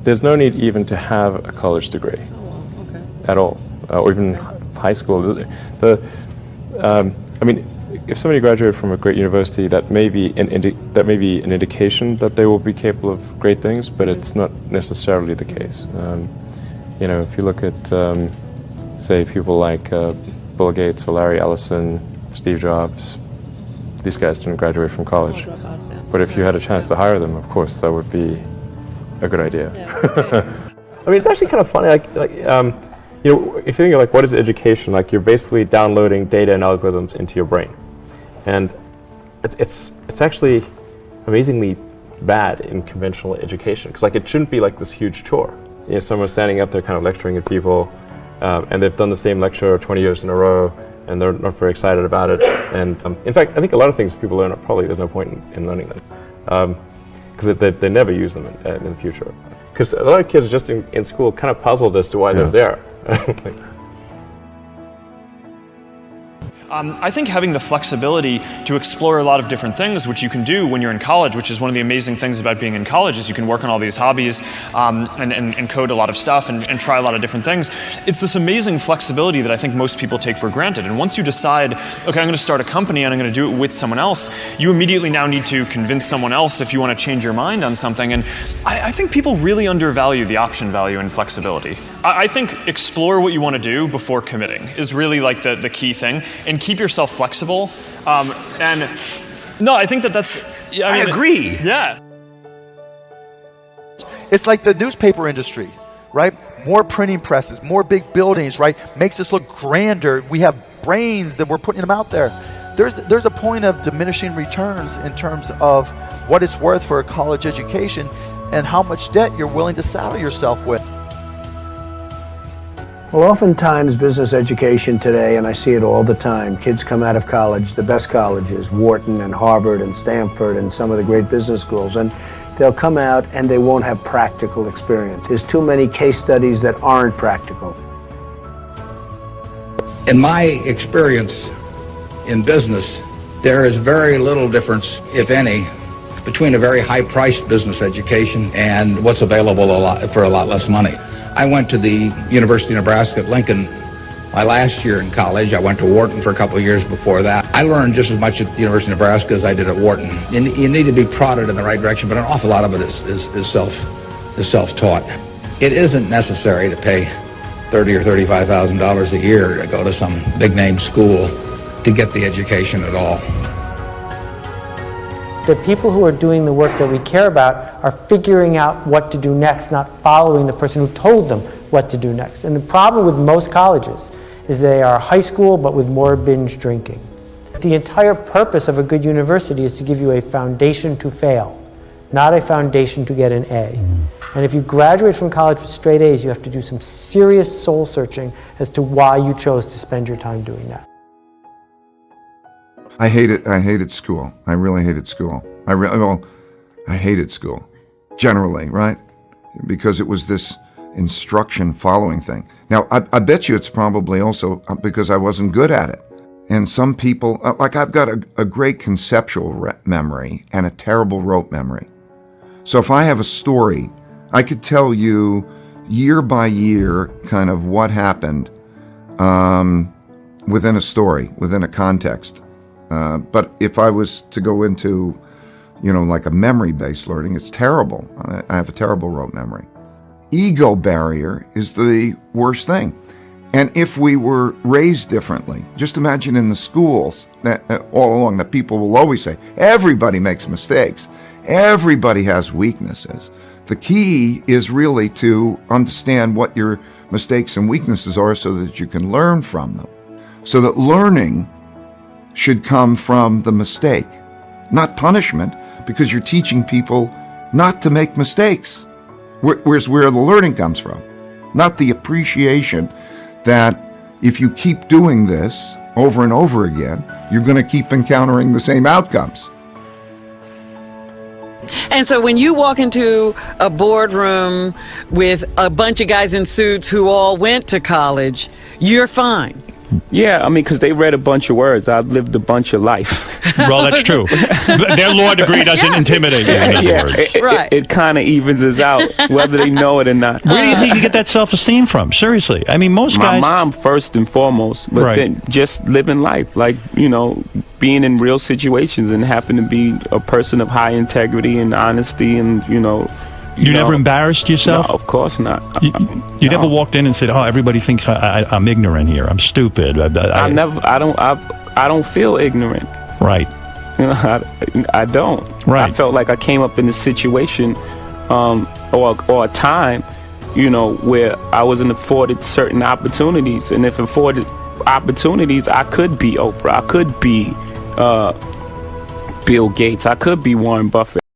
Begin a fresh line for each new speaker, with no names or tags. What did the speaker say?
there's no need even to have a college degree at all, or even high school. I mean, if somebody graduated from a great university, that may be an indication that they will be capable of great things, but it's not necessarily the case. You know, if you look at, say, people like Bill Gates, Larry Ellison, Steve Jobs, these guys didn't graduate from college. But if you had a chance to hire them, of course, that would be a good idea. I mean, it's actually kind of funny. You know, if you think of like what is education, like you're basically downloading data and algorithms into your brain, and it's actually amazingly bad in conventional education, because like it shouldn't be like this huge chore. You know, someone's standing up there kind of lecturing at people, and they've done the same lecture 20 years in a row, and they're not very excited about it. And in fact, I think a lot of things people learn, probably there's no point in learning them, because they never use them in the future. Because a lot of kids are just in school kind of puzzled as to why they're there.
I think having the flexibility to explore a lot of different things, which you can do when you're in college, which is one of the amazing things about being in college, is you can work on all these hobbies and code a lot of stuff and try a lot of different things. It's this amazing flexibility that I think most people take for granted. And once you decide, okay, I'm going to start a company and I'm going to do it with someone else, you immediately now need to convince someone else if you want to change your mind on something. And I think people really undervalue the option value and flexibility. I think explore what you want to do before committing is really like the key thing. And keep yourself flexible. And no, I think that's...
I agree.
Yeah.
It's like the newspaper industry, right? More printing presses, more big buildings, right? Makes us look grander. We have brains that we're putting them out there. There's a point of diminishing returns in terms of what it's worth for a college education and how much debt you're willing to saddle yourself with.
Well, oftentimes business education today, and I see it all the time, kids come out of college, the best colleges, Wharton and Harvard and Stanford and some of the great business schools, and they'll come out and they won't have practical experience. There's too many case studies that aren't practical.
In my experience in business, there is very little difference, if any, between a very high-priced business education and what's available for a lot less money. I went to the University of Nebraska at Lincoln my last year in college. I went to Wharton for a couple of years before that. I learned just as much at the University of Nebraska as I did at Wharton. You need to be prodded in the right direction, but an awful lot of it is self-taught. It isn't necessary to pay $30,000 or $35,000 a year to go to some big-name school to get the education at all.
The people who are doing the work that we care about are figuring out what to do next, not following the person who told them what to do next. And the problem with most colleges is they are high school but with more binge drinking. The entire purpose of a good university is to give you a foundation to fail, not a foundation to get an A. And if you graduate from college with straight A's, you have to do some serious soul searching as to why you chose to spend your time doing that.
I hated school. I really hated school. I hated school, generally, right? Because it was this instruction following thing. Now, I bet you it's probably also because I wasn't good at it. And some people, like I've got a great conceptual memory and a terrible rote memory. So if I have a story, I could tell you year by year kind of what happened within a story, within a context. But if I was to go into, like a memory-based learning, it's terrible. I have a terrible rote memory. Ego barrier is the worst thing. And if we were raised differently, just imagine in the schools that all along that people will always say, everybody makes mistakes. Everybody has weaknesses. The key is really to understand what your mistakes and weaknesses are so that you can learn from them. So that learning should come from the mistake, not punishment, because you're teaching people not to make mistakes. Where's where the learning comes from, not the appreciation that if you keep doing this over and over again, you're going to keep encountering the same outcomes.
And so when you walk into a boardroom with a bunch of guys in suits who all went to college, you're fine.
Yeah, I mean, because they read a bunch of words. I've lived a bunch of life.
Well, that's true. Their law degree doesn't intimidate you, in other words.
It kind of evens us out, whether they know it or not.
Where do you think you get that self-esteem from? Seriously. I mean, most guys...
My mom, first and foremost, but then just living life, like, you know, being in real situations and happen to be a person of high integrity and honesty and, you know...
You never embarrassed yourself?
No, of course not.
You never walked in and said, "Oh, everybody thinks I'm ignorant here. I'm stupid."
I don't feel ignorant.
Right.
You know, I don't.
Right.
I felt like I came up in a situation, or a time, you know, where I wasn't afforded certain opportunities, and if afforded opportunities, I could be Oprah. I could be Bill Gates. I could be Warren Buffett.